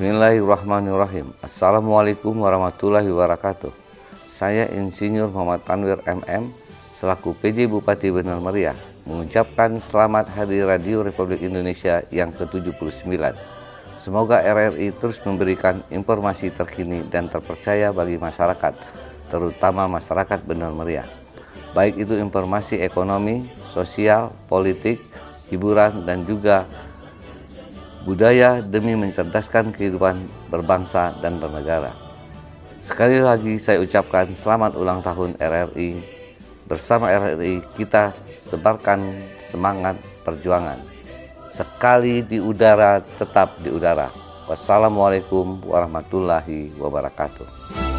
Bismillahirrahmanirrahim. Assalamualaikum warahmatullahi wabarakatuh. Saya Insinyur Muhammad Tanwir MM selaku PJ Bupati Benar Meriah mengucapkan selamat Hari Radio Republik Indonesia yang ke-79. Semoga RRI terus memberikan informasi terkini dan terpercaya bagi masyarakat, terutama masyarakat Benar Meriah. Baik itu informasi ekonomi, sosial, politik, hiburan, dan juga budaya demi mencerdaskan kehidupan berbangsa dan bernegara. Sekali lagi saya ucapkan selamat ulang tahun RRI. Bersama RRI kita sebarkan semangat perjuangan. Sekali di udara, tetap di udara. Wassalamualaikum warahmatullahi wabarakatuh.